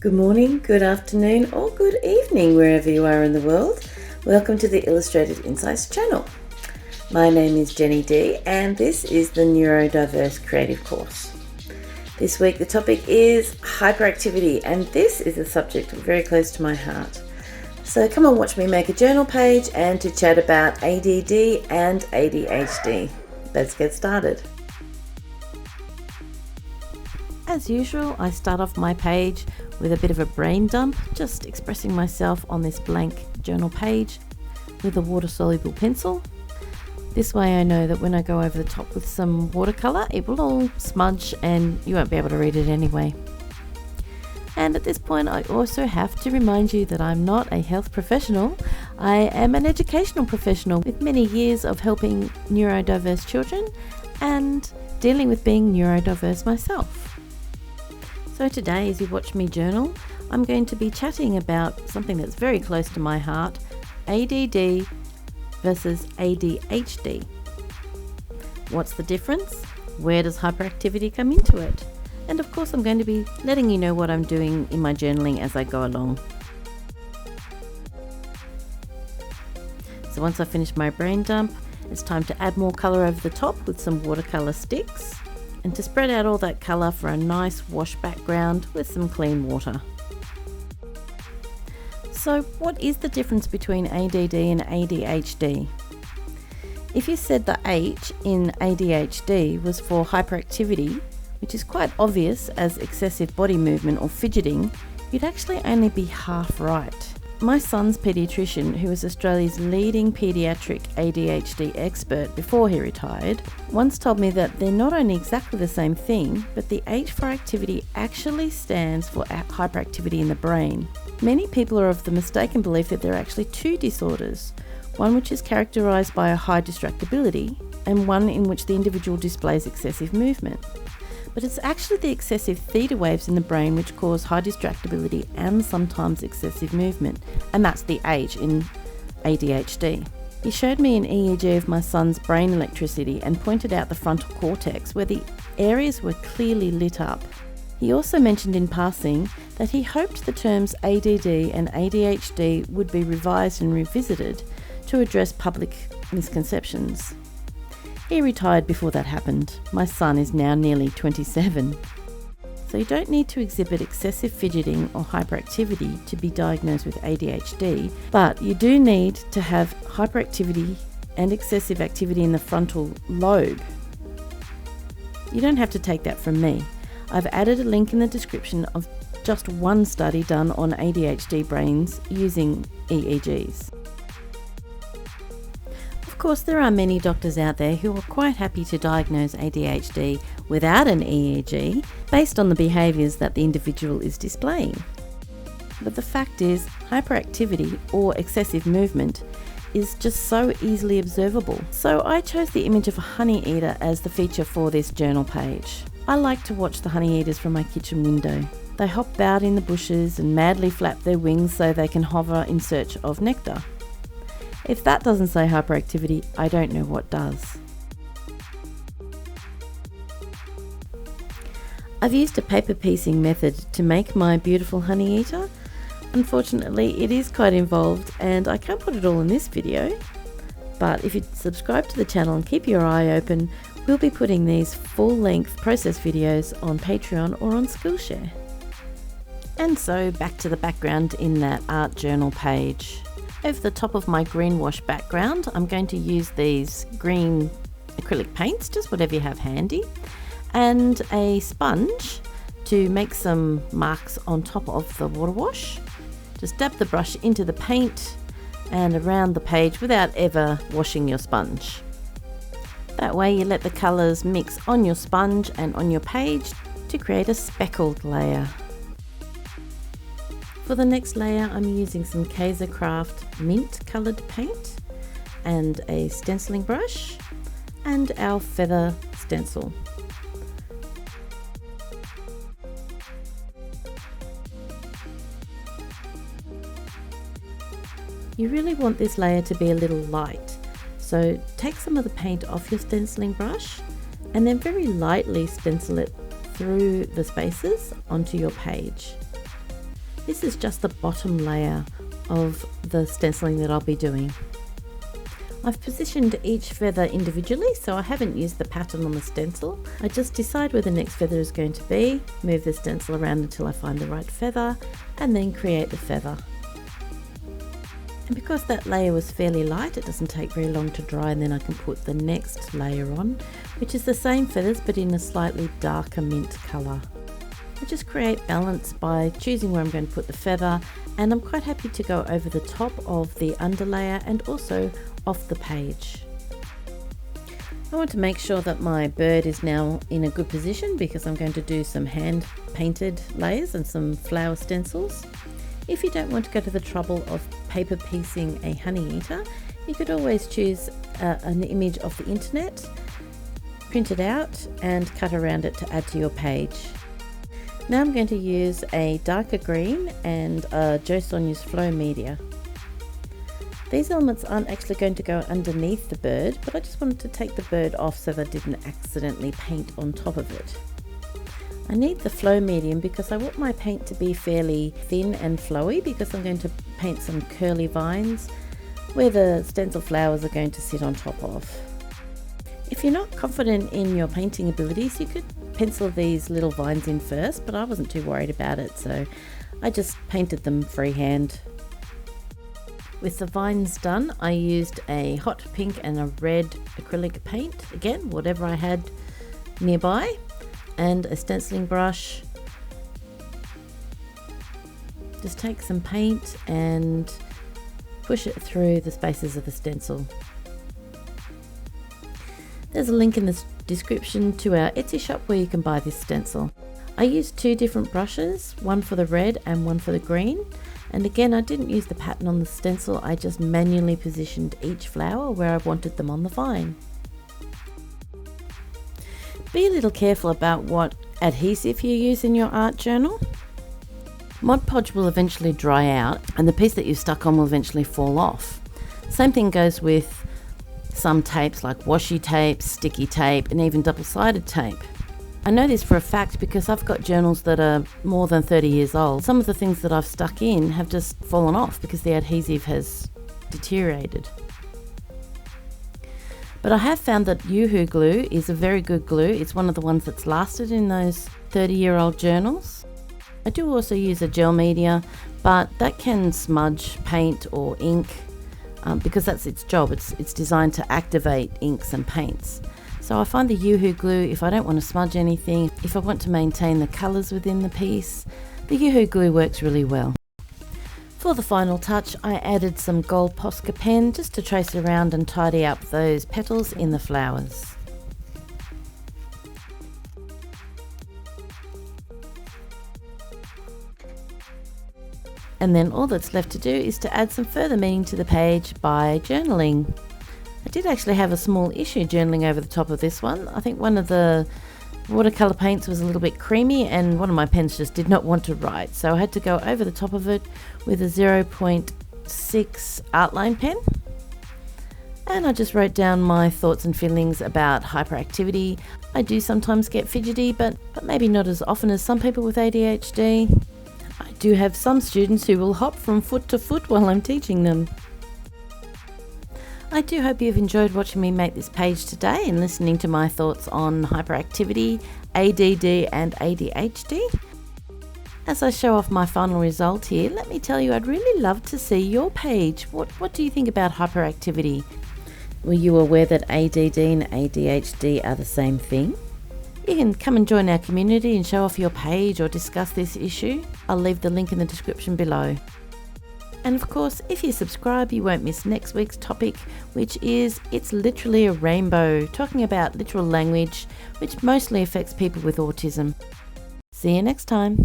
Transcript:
Good morning, good afternoon, or good evening, wherever you are in the world. Welcome to the Illustrated Insights channel. My name is Jenny D, and this is the Neurodiverse Creative course. This week the topic is hyperactivity, and this is a subject very close to my heart. So come and watch me make a journal page and to chat about ADD and ADHD. Let's get started. As usual, I start off my page with a bit of a brain dump, just expressing myself on this blank journal page with a water-soluble pencil. This way I know that when I go over the top with some watercolour, it will all smudge and you won't be able to read it anyway. And at this point, I also have to remind you that I'm not a health professional. I am an educational professional with many years of helping neurodiverse children and dealing with being neurodiverse myself. So today, as you watch me journal, I'm going to be chatting about something that's very close to my heart, ADD versus ADHD. What's the difference? Where does hyperactivity come into it? And of course, I'm going to be letting you know what I'm doing in my journaling as I go along. So once I finish my brain dump, it's time to add more colour over the top with some watercolour sticks, and to spread out all that colour for a nice wash background with some clean water. So what is the difference between ADD and ADHD? If you said the H in ADHD was for hyperactivity, which is quite obvious as excessive body movement or fidgeting, you'd actually only be half right. My son's paediatrician, who was Australia's leading paediatric ADHD expert before he retired, once told me that they're not only exactly the same thing, but the H for activity actually stands for hyperactivity in the brain. Many people are of the mistaken belief that there are actually two disorders, one which is characterised by a high distractibility and one in which the individual displays excessive movement. But it's actually the excessive theta waves in the brain which cause high distractibility and sometimes excessive movement, and that's the H in ADHD. He showed me an EEG of my son's brain electricity and pointed out the frontal cortex where the areas were clearly lit up. He also mentioned in passing that he hoped the terms ADD and ADHD would be revised and revisited to address public misconceptions. He retired before that happened. My son is now nearly 27. So you don't need to exhibit excessive fidgeting or hyperactivity to be diagnosed with ADHD, but you do need to have hyperactivity and excessive activity in the frontal lobe. You don't have to take that from me. I've added a link in the description of just one study done on ADHD brains using EEGs. Of course, there are many doctors out there who are quite happy to diagnose ADHD without an EEG based on the behaviours that the individual is displaying. But the fact is, hyperactivity or excessive movement is just so easily observable. So I chose the image of a honeyeater as the feature for this journal page. I like to watch the honeyeaters from my kitchen window. They hop about in the bushes and madly flap their wings so they can hover in search of nectar. If that doesn't say hyperactivity, I don't know what does. I've used a paper piecing method to make my beautiful honeyeater. Unfortunately, it is quite involved and I can't put it all in this video. But if you subscribe to the channel and keep your eye open, we'll be putting these full-length process videos on Patreon or on Skillshare. And so back to the background in that art journal page. Over the top of my green wash background, I'm going to use these green acrylic paints, just whatever you have handy, and a sponge to make some marks on top of the water wash. Just dab the brush into the paint and around the page without ever washing your sponge. That way you let the colours mix on your sponge and on your page to create a speckled layer. For the next layer, I'm using some Kaisercraft mint coloured paint and a stenciling brush and our feather stencil. You really want this layer to be a little light, so take some of the paint off your stenciling brush and then very lightly stencil it through the spaces onto your page. This is just the bottom layer of the stenciling that I'll be doing. I've positioned each feather individually, so I haven't used the pattern on the stencil. I just decide where the next feather is going to be, move the stencil around until I find the right feather, and then create the feather. And because that layer was fairly light, it doesn't take very long to dry, and then I can put the next layer on, which is the same feathers but in a slightly darker mint colour. I just create balance by choosing where I'm going to put the feather, and I'm quite happy to go over the top of the underlayer and also off the page. I want to make sure that my bird is now in a good position because I'm going to do some hand painted layers and some flower stencils. If you don't want to go to the trouble of paper piecing a honeyeater, you could always choose an image of the internet, print it out and cut around it to add to your page. Now I'm going to use a darker green and Jo Sonia's Flow Media. These elements aren't actually going to go underneath the bird, but I just wanted to take the bird off so that I didn't accidentally paint on top of it. I need the flow medium because I want my paint to be fairly thin and flowy because I'm going to paint some curly vines where the stencil flowers are going to sit on top of. If you're not confident in your painting abilities, you could pencil these little vines in first, but I wasn't too worried about it, so I just painted them freehand. With the vines done, I used a hot pink and a red acrylic paint, again whatever I had nearby, and a stenciling brush. Just take some paint and push it through the spaces of the stencil. There's a link in the description to our Etsy shop where you can buy this stencil. I used two different brushes, one for the red and one for the green. And again, I didn't use the pattern on the stencil, I just manually positioned each flower where I wanted them on the vine. Be a little careful about what adhesive you use in your art journal. Mod Podge will eventually dry out and the piece that you've stuck on will eventually fall off. Same thing goes with some tapes like washi tape, sticky tape and even double-sided tape. I know this for a fact because I've got journals that are more than 30 years old. Some of the things that I've stuck in have just fallen off because the adhesive has deteriorated. But I have found that Yoo-hoo glue is a very good glue. It's one of the ones that's lasted in those 30-year-old journals. I do also use a gel media, but that can smudge paint or ink because that's its job. It's designed to activate inks and paints. So I find the Yoo-hoo glue, if I don't want to smudge anything, if I want to maintain the colours within the piece, the Yoo-hoo glue works really well. For the final touch, I added some gold Posca pen just to trace around and tidy up those petals in the flowers. And then all that's left to do is to add some further meaning to the page by journaling. I did actually have a small issue journaling over the top of this one. I think one of the watercolour paints was a little bit creamy and one of my pens just did not want to write, so I had to go over the top of it with a 0.6 outline pen. And I just wrote down my thoughts and feelings about hyperactivity. I do sometimes get fidgety, but maybe not as often as some people with ADHD. I do have some students who will hop from foot to foot while I'm teaching them. I do hope you've enjoyed watching me make this page today and listening to my thoughts on hyperactivity, ADD and ADHD. As I show off my final result here, let me tell you I'd really love to see your page. What do you think about hyperactivity? Were you aware that ADD and ADHD are the same thing? You can come and join our community and show off your page or discuss this issue. I'll leave the link in the description below. And of course, if you subscribe, you won't miss next week's topic, which is It's Literally a Rainbow, talking about literal language, which mostly affects people with autism. See you next time.